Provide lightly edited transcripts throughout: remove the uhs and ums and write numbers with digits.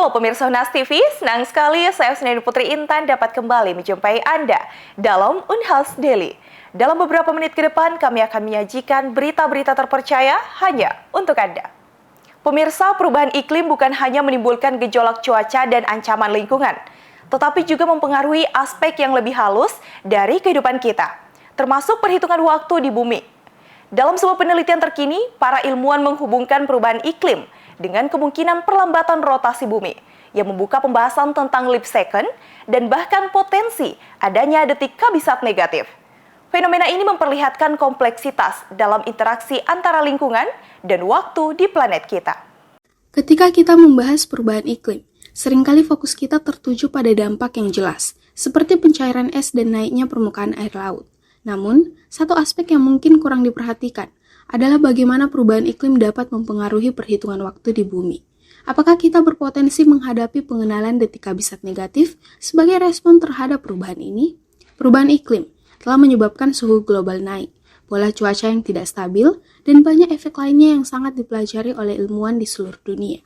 Halo pemirsa Unas TV, senang sekali saya Sendiri Putri Intan dapat kembali menjumpai Anda dalam Unhas Daily. Dalam beberapa menit ke depan kami akan menyajikan berita-berita terpercaya hanya untuk Anda. Pemirsa, perubahan iklim bukan hanya menimbulkan gejolak cuaca dan ancaman lingkungan, tetapi juga mempengaruhi aspek yang lebih halus dari kehidupan kita, termasuk perhitungan waktu di bumi. Dalam sebuah penelitian terkini, para ilmuwan menghubungkan perubahan iklim dengan kemungkinan perlambatan rotasi bumi yang membuka pembahasan tentang leap second dan bahkan potensi adanya detik kabisat negatif. Fenomena ini memperlihatkan kompleksitas dalam interaksi antara lingkungan dan waktu di planet kita. Ketika kita membahas perubahan iklim, seringkali fokus kita tertuju pada dampak yang jelas, seperti pencairan es dan naiknya permukaan air laut. Namun, satu aspek yang mungkin kurang diperhatikan adalah bagaimana perubahan iklim dapat mempengaruhi perhitungan waktu di bumi. Apakah kita berpotensi menghadapi pengenalan detik kabisat negatif sebagai respon terhadap perubahan ini? Perubahan iklim telah menyebabkan suhu global naik, pola cuaca yang tidak stabil, dan banyak efek lainnya yang sangat dipelajari oleh ilmuwan di seluruh dunia.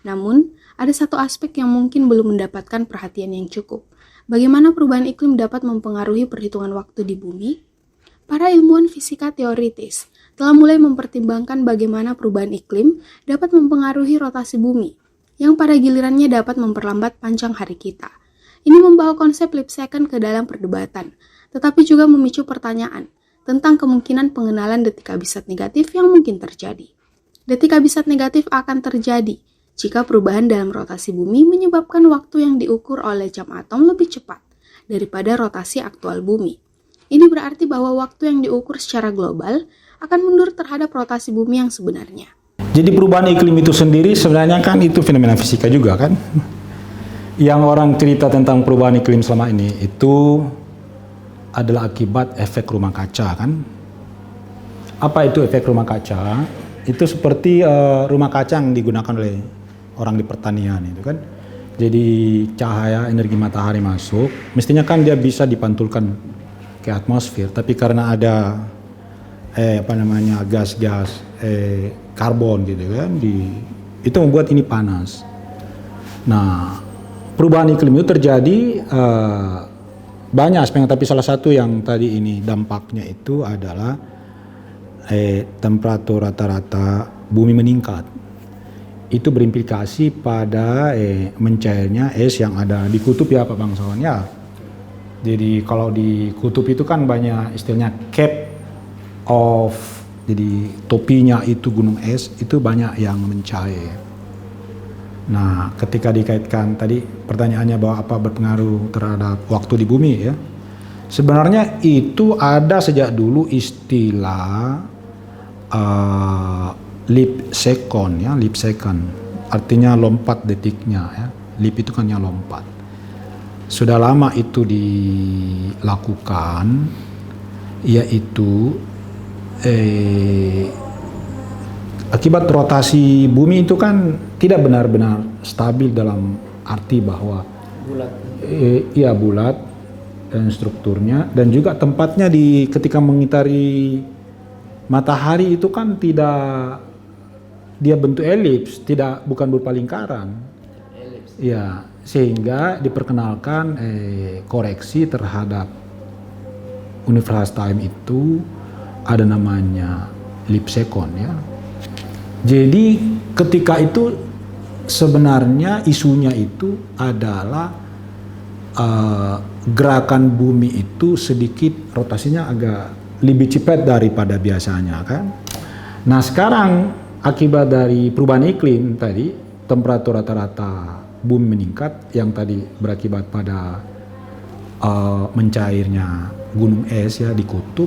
Namun, ada satu aspek yang mungkin belum mendapatkan perhatian yang cukup. Bagaimana perubahan iklim dapat mempengaruhi perhitungan waktu di bumi? Para ilmuwan fisika teoritis telah mulai mempertimbangkan bagaimana perubahan iklim dapat mempengaruhi rotasi bumi, yang pada gilirannya dapat memperlambat panjang hari kita. Ini membawa konsep leap second ke dalam perdebatan, tetapi juga memicu pertanyaan tentang kemungkinan pengenalan detik kabisat negatif yang mungkin terjadi. Detik kabisat negatif akan terjadi jika perubahan dalam rotasi bumi menyebabkan waktu yang diukur oleh jam atom lebih cepat daripada rotasi aktual bumi. Ini berarti bahwa waktu yang diukur secara global akan mundur terhadap rotasi bumi yang sebenarnya. Jadi perubahan iklim itu sendiri sebenarnya kan itu fenomena fisika juga kan. Yang orang cerita tentang perubahan iklim selama ini itu adalah akibat efek rumah kaca kan. Apa itu efek rumah kaca? Itu seperti rumah kaca yang digunakan oleh orang di pertanian itu kan. Jadi cahaya energi matahari masuk, mestinya kan dia bisa dipantulkan ke atmosfer, tapi karena ada gas-gas karbon gitu kan, itu membuat ini panas. Nah, perubahan iklim itu terjadi banyak aspek, tapi salah satu yang tadi ini dampaknya itu adalah temperatur rata-rata bumi meningkat. Itu berimplikasi pada mencairnya es yang ada di kutub ya Pak Bangsawan ya. Jadi kalau di kutub itu kan banyak istilahnya cap of, jadi topinya itu gunung es itu banyak yang mencair. Nah, ketika dikaitkan tadi pertanyaannya bahwa apa berpengaruh terhadap waktu di bumi ya. Sebenarnya itu ada sejak dulu istilah leap second ya, leap second. Artinya lompat detiknya ya. Leap itu kan yang lompat. Sudah lama itu dilakukan, yaitu akibat rotasi bumi itu kan tidak benar-benar stabil dalam arti bahwa bulat dan strukturnya, dan juga tempatnya ketika mengitari matahari itu kan tidak dia bentuk elips, bukan berupa lingkaran. Ya, sehingga diperkenalkan koreksi terhadap universal time itu ada namanya leap second ya. Jadi ketika itu sebenarnya isunya itu adalah gerakan bumi itu sedikit rotasinya agak lebih cepat daripada biasanya kan. Nah, sekarang akibat dari perubahan iklim tadi, temperatur rata-rata bumi meningkat yang tadi berakibat pada mencairnya gunung es ya di kutub.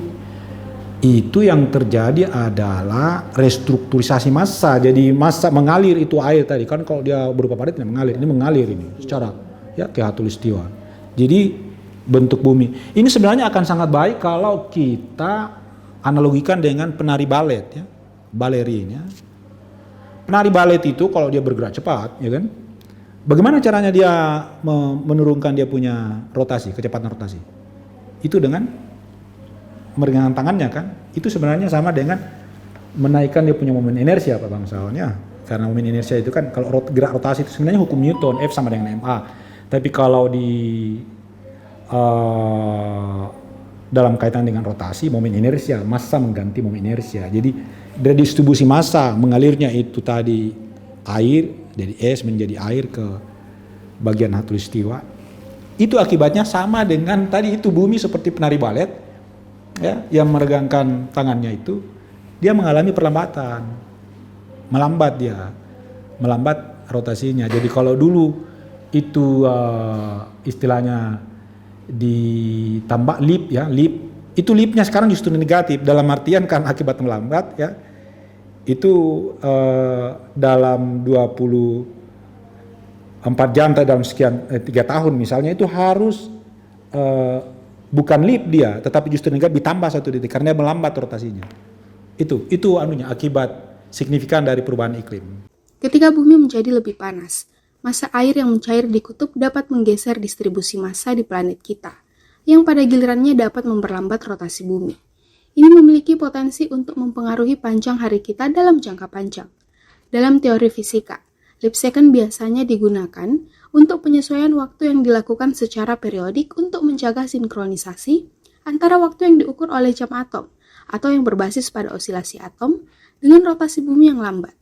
Itu yang terjadi adalah restrukturisasi massa. Jadi massa mengalir itu air tadi kan, kalau dia berupa padat mengalir, ini mengalir ini secara ya ke khatulistiwa. Jadi bentuk bumi ini sebenarnya akan sangat baik kalau kita analogikan dengan penari balet ya, balerin ya. Penari balet itu kalau dia bergerak cepat ya kan, bagaimana caranya dia menurunkan dia punya rotasi, kecepatan rotasi? Itu dengan meregangkan tangannya kan. Itu sebenarnya sama dengan menaikkan dia punya momen inersia Pak Bangsawan ya. Karena momen inersia itu kan kalau gerak rotasi itu sebenarnya hukum Newton, F sama dengan ma. Tapi kalau dalam kaitan dengan rotasi, momen inersia, massa mengganti momen inersia. Jadi redistribusi massa mengalirnya itu tadi air dari es menjadi air ke bagian khatulistiwa. Itu akibatnya sama dengan tadi itu bumi seperti penari balet ya, yang meregangkan tangannya itu dia mengalami perlambatan. Melambat rotasinya. Jadi kalau dulu itu istilahnya ditambah leap ya, itu leapnya sekarang justru negatif dalam artian kan akibat melambat ya, itu dalam 24 jam atau dalam sekian 3 tahun misalnya itu harus bukan leap dia, tetapi justru negatif ditambah 1 detik karena dia melambat rotasinya. Itu akibat signifikan dari perubahan iklim. Ketika bumi menjadi lebih panas, massa air yang mencair di kutub dapat menggeser distribusi massa di planet kita, yang pada gilirannya dapat memperlambat rotasi bumi. Ini memiliki potensi untuk mempengaruhi panjang hari kita dalam jangka panjang. Dalam teori fisika, leap second biasanya digunakan untuk penyesuaian waktu yang dilakukan secara periodik untuk menjaga sinkronisasi antara waktu yang diukur oleh jam atom atau yang berbasis pada osilasi atom dengan rotasi bumi yang lambat.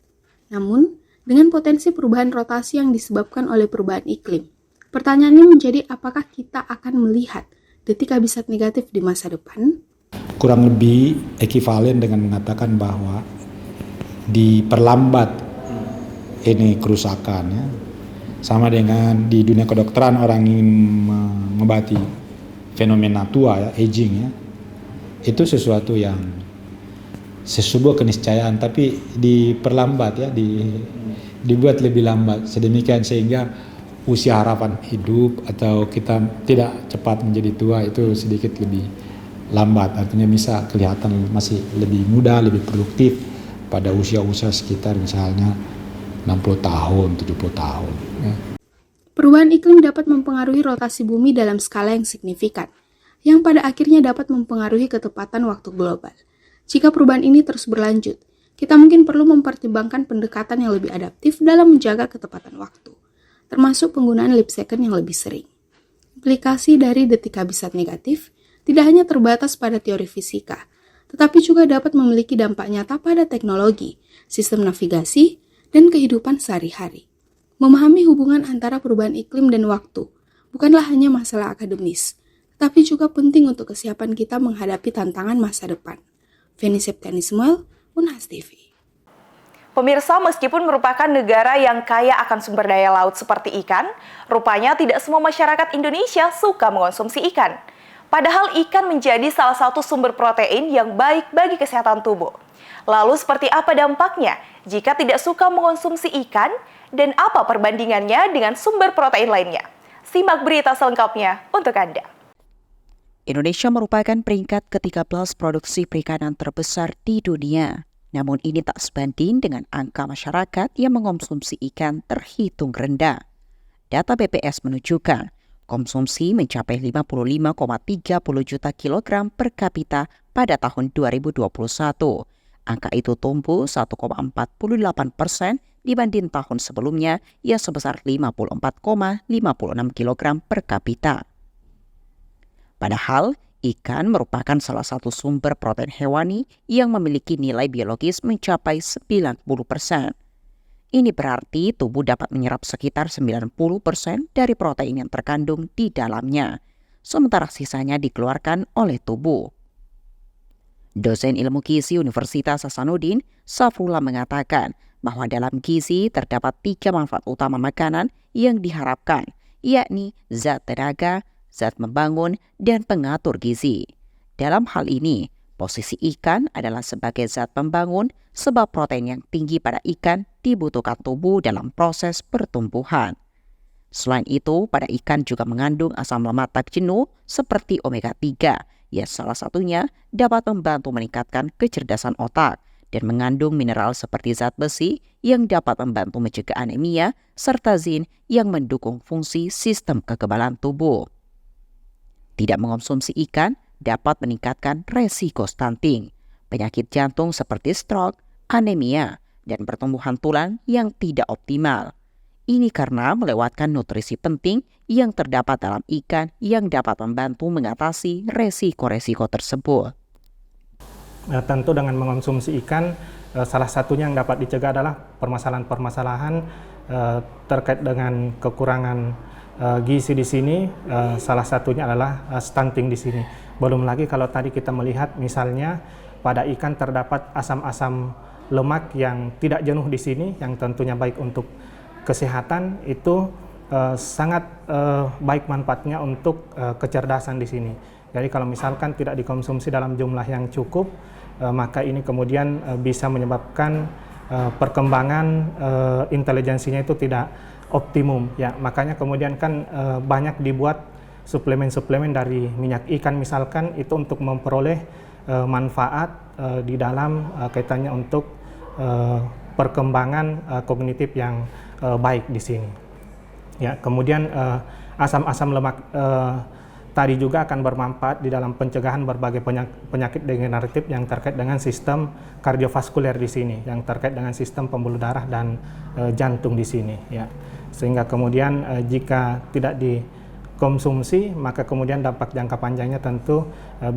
Namun, dengan potensi perubahan rotasi yang disebabkan oleh perubahan iklim, pertanyaannya menjadi apakah kita akan melihat detik habisat negatif di masa depan? Kurang lebih ekivalen dengan mengatakan bahwa diperlambat ini kerusakan ya. Sama dengan di dunia kedokteran orang ingin mengobati fenomena tua ya, aging ya. Itu sesuatu yang sebuah keniscayaan tapi diperlambat ya, dibuat lebih lambat sedemikian sehingga usia harapan hidup atau kita tidak cepat menjadi tua itu sedikit lebih lambat, artinya bisa kelihatan masih lebih muda, lebih produktif pada usia-usia sekitar misalnya 60 tahun, 70 tahun ya. Perubahan iklim dapat mempengaruhi rotasi bumi dalam skala yang signifikan, yang pada akhirnya dapat mempengaruhi ketepatan waktu global. Jika perubahan ini terus berlanjut, kita mungkin perlu mempertimbangkan pendekatan yang lebih adaptif dalam menjaga ketepatan waktu, termasuk penggunaan leap second yang lebih sering. Implikasi dari detik habisat negatif tidak hanya terbatas pada teori fisika, tetapi juga dapat memiliki dampak nyata pada teknologi, sistem navigasi, dan kehidupan sehari-hari. Memahami hubungan antara perubahan iklim dan waktu bukanlah hanya masalah akademis, tetapi juga penting untuk kesiapan kita menghadapi tantangan masa depan. Feni Septiani Ismail, Unhas TV. Pemirsa, meskipun merupakan negara yang kaya akan sumber daya laut seperti ikan, rupanya tidak semua masyarakat Indonesia suka mengonsumsi ikan. Padahal ikan menjadi salah satu sumber protein yang baik bagi kesehatan tubuh. Lalu seperti apa dampaknya jika tidak suka mengonsumsi ikan dan apa perbandingannya dengan sumber protein lainnya? Simak berita selengkapnya untuk Anda. Indonesia merupakan peringkat ke-13 produksi perikanan terbesar di dunia. Namun ini tak sebanding dengan angka masyarakat yang mengonsumsi ikan terhitung rendah. Data BPS menunjukkan konsumsi mencapai 55,30 juta kilogram per kapita pada tahun 2021. Angka itu tumbuh 1,48% dibanding tahun sebelumnya yang sebesar 54,56 kilogram per kapita. Padahal, ikan merupakan salah satu sumber protein hewani yang memiliki nilai biologis mencapai 90%. Ini berarti tubuh dapat menyerap sekitar 90% dari protein yang terkandung di dalamnya, sementara sisanya dikeluarkan oleh tubuh. Dosen ilmu gizi Universitas Hasanuddin, Safrullah mengatakan bahwa dalam gizi terdapat 3 manfaat utama makanan yang diharapkan, yakni zat tenaga, zat membangun, dan pengatur gizi. Dalam hal ini, posisi ikan adalah sebagai zat pembangun sebab protein yang tinggi pada ikan dibutuhkan tubuh dalam proses pertumbuhan. Selain itu, pada ikan juga mengandung asam lemak tak jenuh seperti omega 3, yang salah satunya dapat membantu meningkatkan kecerdasan otak dan mengandung mineral seperti zat besi yang dapat membantu mencegah anemia serta zin yang mendukung fungsi sistem kekebalan tubuh. Tidak mengonsumsi ikan dapat meningkatkan resiko stunting, penyakit jantung seperti stroke, anemia, dan pertumbuhan tulang yang tidak optimal. Ini karena melewatkan nutrisi penting yang terdapat dalam ikan yang dapat membantu mengatasi resiko-resiko tersebut. Tentu dengan mengonsumsi ikan, salah satunya yang dapat dicegah adalah permasalahan-permasalahan terkait dengan kekurangan gizi di sini. Salah satunya adalah stunting di sini. Belum lagi kalau tadi kita melihat misalnya pada ikan terdapat asam-asam lemak yang tidak jenuh di sini, yang tentunya baik untuk kesehatan, itu sangat baik manfaatnya untuk kecerdasan di sini. Jadi kalau misalkan tidak dikonsumsi dalam jumlah yang cukup, maka ini kemudian bisa menyebabkan perkembangan intelijensinya itu tidak optimum. Ya, makanya kemudian kan banyak dibuat suplemen-suplemen dari minyak ikan misalkan, itu untuk memperoleh manfaat di dalam kaitannya untuk perkembangan kognitif yang baik di sini. Ya, kemudian asam-asam lemak tadi juga akan bermanfaat di dalam pencegahan berbagai penyakit degeneratif yang terkait dengan sistem kardiovaskuler di sini, yang terkait dengan sistem pembuluh darah dan jantung di sini. Ya, sehingga kemudian jika tidak dikonsumsi, maka kemudian dampak jangka panjangnya tentu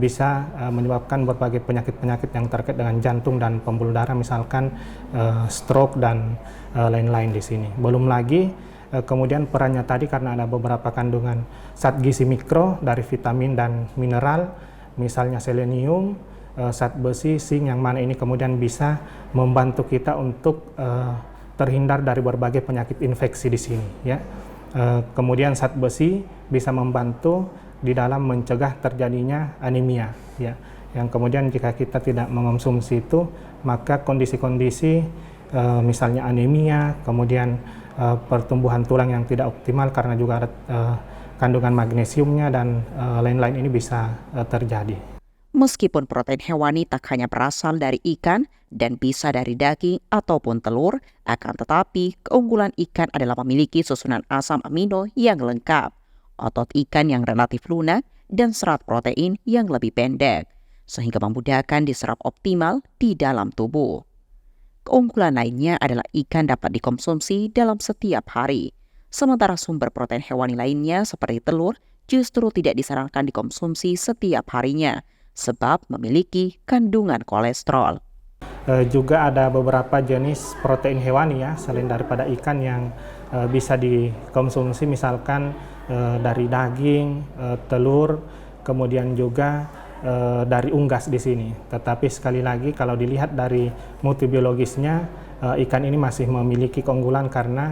bisa menyebabkan berbagai penyakit-penyakit yang terkait dengan jantung dan pembuluh darah, misalkan stroke dan lain-lain di sini. Belum lagi kemudian perannya tadi karena ada beberapa kandungan zat gizi mikro dari vitamin dan mineral, misalnya selenium, zat besi, zinc, yang mana ini kemudian bisa membantu kita untuk terhindar dari berbagai penyakit infeksi di sini. Ya. Kemudian zat besi bisa membantu di dalam mencegah terjadinya anemia. Ya. Yang kemudian jika kita tidak mengonsumsi itu, maka kondisi-kondisi misalnya anemia, kemudian pertumbuhan tulang yang tidak optimal karena juga ada kandungan magnesiumnya dan lain-lain ini bisa terjadi. Meskipun protein hewani tak hanya berasal dari ikan dan bisa dari daging ataupun telur, akan tetapi keunggulan ikan adalah memiliki susunan asam amino yang lengkap, otot ikan yang relatif lunak, dan serat protein yang lebih pendek, sehingga memudahkan diserap optimal di dalam tubuh. Keunggulan lainnya adalah ikan dapat dikonsumsi dalam setiap hari, sementara sumber protein hewani lainnya seperti telur justru tidak disarankan dikonsumsi setiap harinya, sebab memiliki kandungan kolesterol. Juga ada beberapa jenis protein hewani ya, selain daripada ikan yang bisa dikonsumsi, misalkan dari daging, telur, kemudian juga dari unggas di sini. Tetapi sekali lagi kalau dilihat dari mutu biologisnya, ikan ini masih memiliki keunggulan karena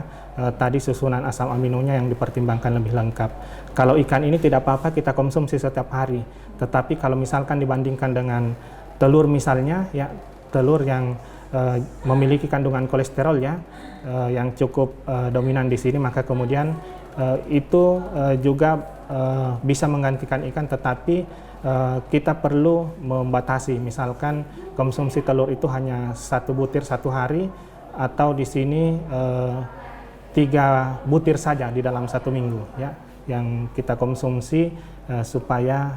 tadi susunan asam aminonya yang dipertimbangkan lebih lengkap. Kalau ikan ini tidak apa-apa kita konsumsi setiap hari, tetapi kalau misalkan dibandingkan dengan telur misalnya, ya telur yang memiliki kandungan kolesterol ya, yang cukup dominan di sini, maka kemudian itu juga bisa menggantikan ikan, tetapi kita perlu membatasi, misalkan konsumsi telur itu hanya 1 butir 1 hari, atau di sini 3 butir saja di dalam 1 minggu ya, yang kita konsumsi supaya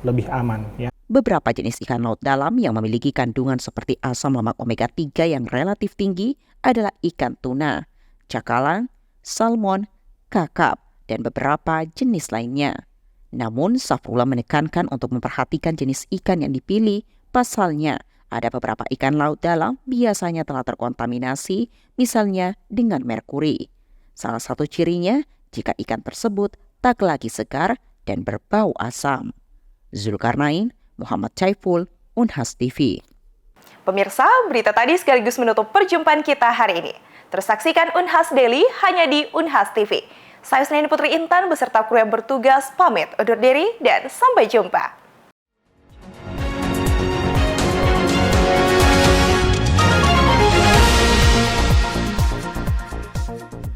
lebih aman ya. Beberapa jenis ikan laut dalam yang memiliki kandungan seperti asam lemak omega 3 yang relatif tinggi adalah ikan tuna, cakalang, salmon, kakap, dan beberapa jenis lainnya. Namun, Safrullah menekankan untuk memperhatikan jenis ikan yang dipilih, pasalnya ada beberapa ikan laut dalam biasanya telah terkontaminasi, misalnya dengan merkuri. Salah satu cirinya, jika ikan tersebut tak lagi segar dan berbau asam. Zulkarnain, Muhammad Caiful, Unhas TV. Pemirsa, berita tadi sekaligus menutup perjumpaan kita hari ini. Terus saksikan Unhas Daily hanya di Unhas TV. Saya Usneni Putri Intan beserta kru yang bertugas pamit undur diri dan sampai jumpa.